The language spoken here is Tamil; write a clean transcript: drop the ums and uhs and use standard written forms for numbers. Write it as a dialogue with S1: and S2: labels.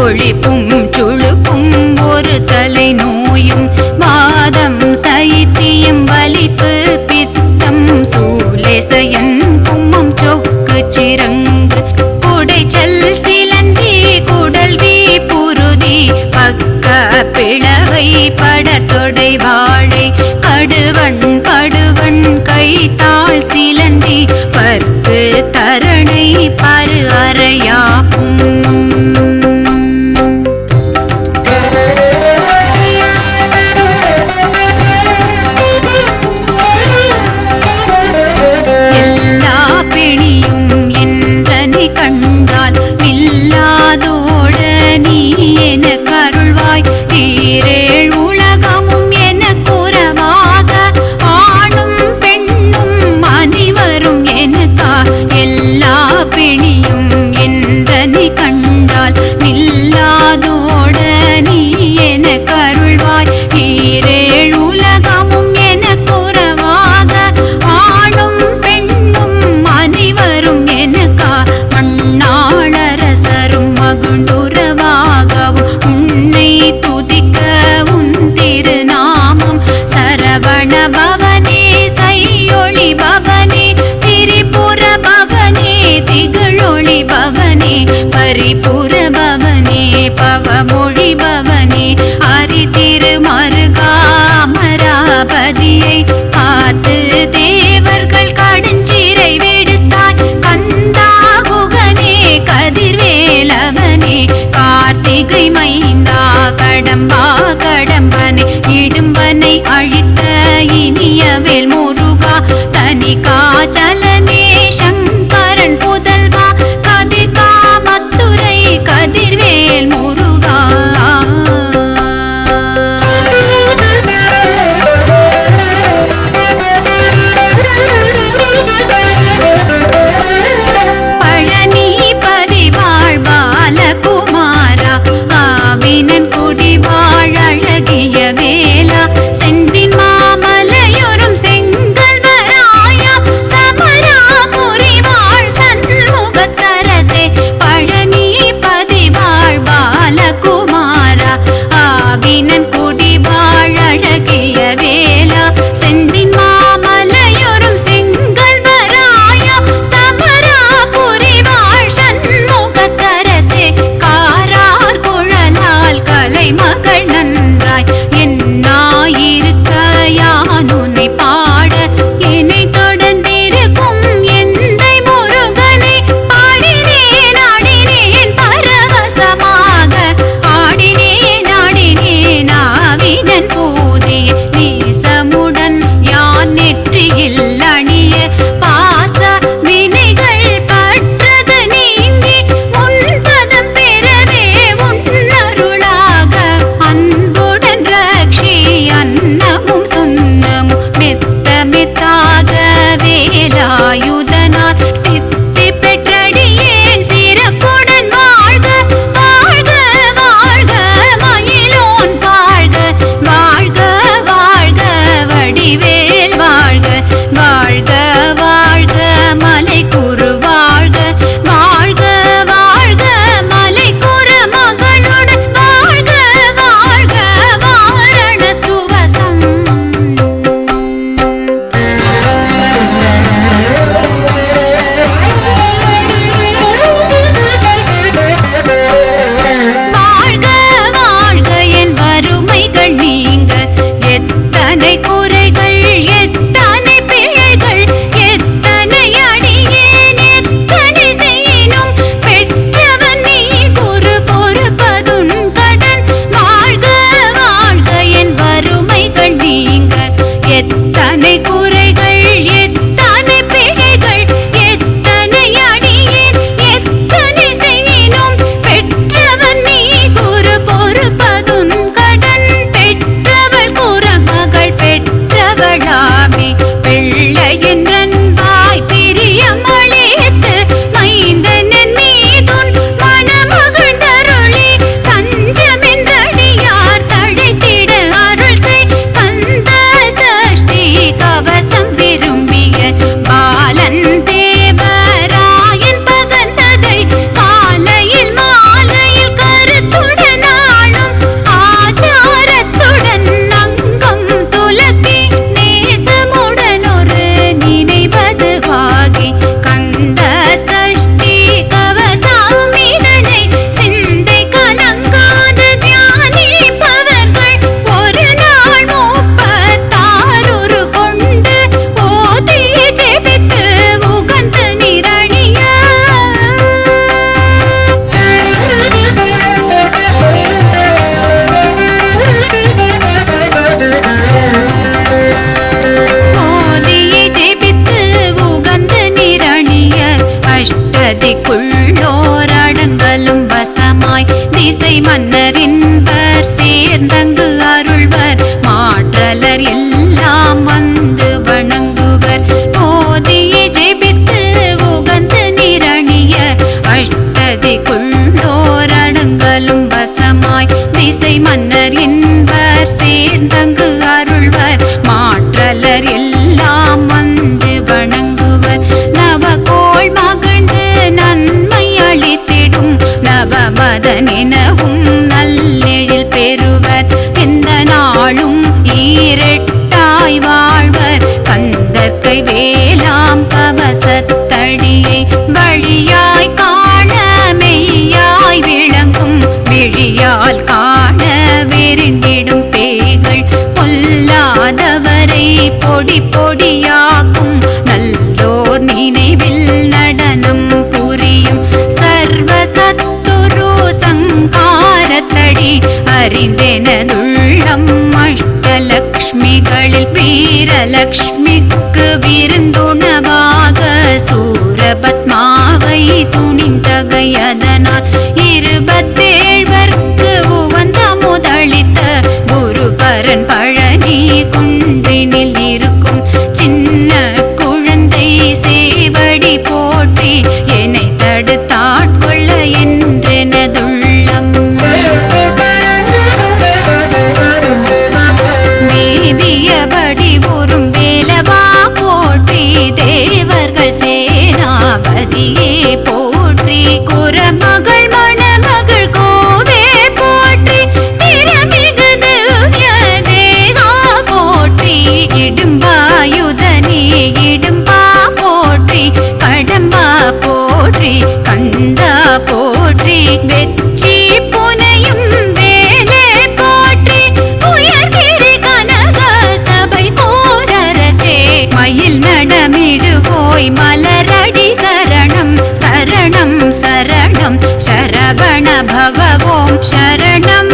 S1: கொழிப்பும் சுழுப்பும் ஒரு தலை நோயும் வாதம் சைத்தியம் வலிப்பு பித்தம் சூலேசயன் கும்மம் சொக்கு சிரங்கு குடைச்சல் சிலந்தி குடல்வி புருதி பக்க பிளவை படத்தொடை வாழை கடுவன் படுவன் கைத்தாள் சிலந்தி பற்கு தரணை பரு அறையாப்பும் எல்லா பிணியும் என்றனை கண்டால் இல்லாதோட நீ என கருள்வாய் ஈரேழ் உலகமும் என குறவாக ஆணும் பெண்ணும் அனைவரும் எனக்கா எல்லா பிணியும் என்றனை கண்டால் நில்லாதோட நீ என கருள்வாய் ஈரேழ் உலகமும் என குறவாக ஆணும் பெண்ணும் அனைவரும் எனக்கா மண்ணாளரசரும் மகுண்டுறவாகவும் உன்னை துதிக்க உன் திருநாமம் சரவண பவனே சையொளி பவனே திரிபுர பவனே திகழொளி பவனே பரிபுர பவனே பவமொழி பவனே அரிதிருமருகா அமராபதியை காத்து தேவர்கள் கடுஞ்சிறை விடுத்தாய் கந்தா குகனே கதிர்வேலவனே கார்த்திகை மைந்தா கடம்பா கடம்பனை இடும்பனை அழித்த இனியவேல் முருகா தனி காச்சலனே சங்கரன் புதல்வா கதிர்கா மத்துரை கதிர்வேல் முருகா பழனி பதிவாழ் பாலகுமாரா ஆவினன் குடிவாழ் அழகிய வேலா செந்தின் திசை மன்னர் என்பர் சேர்ந்தங்கு அருள்வர் மாற்றலர் எல்லாம் வந்து வணங்குவர் போதியை ஜெபித்து உகந்து நிரணிய அஷ்டதிக்குள்ளோர் அடங்கலும் வசமாய் திசை மன்னர் என்பர் சேர்ந்தங்கு அருள்வர் மாற்றலர் எல்லாம் வந்து வணங்குவர் நவகோள் மகிழ்ந்து நன்மை அளித்திடும் நவமதனெனவும் நல்லெழில் பெறுவர் இந்த நாளும் ஈரெட்டாய் வாழ்வர் கந்தற்கை வேலாம் கவசத்தடியை வழியாய் காண மெய்யாய் விளங்கும் விழியால் காண வெறிண்டிடும் பேய்கள் பொல்லாதவரை பொடி பொடியாக்கும் நல்லோர் நினைவில் நடனம் புரியும் சர்வசத்துரு சங்காரத்தடி அறிந்தெனதுள்ளம் அஷ்டலக்ஷ்மிகளில் வீரலக்ஷ்மிக்கு விருந்துணவாக சூரபத்மாவை துணிந்தகையதனால் 27 உவந்த முதலித்த குருபரன் பழனி குன்றினில் இருக்கும் சின்ன குழந்தை சேவடி போற்றி என்னை தடுத்தாட்கொள்ள என்றெனதுள்ளம் மேவியபடி உறும் வேலவா போற்றி தேவர்கள் சேனாபதியே போற்றி குரமகள் மணமகள் கோவே போற்றி திறமிகு திவ்ய தேகா போற்றி இடும்பாயுதனே இடும்பா போற்றி கடம்பா போற்றி கந்தா போற்றி வெச்சி புனையும் வேலே போற்றி உயர்கிரி கனக சபை போரரசே மயில் நடமிடுவோய் மலரடி சரணம் சரணம் சரணம் சரவண பவ ஓம் சரணம்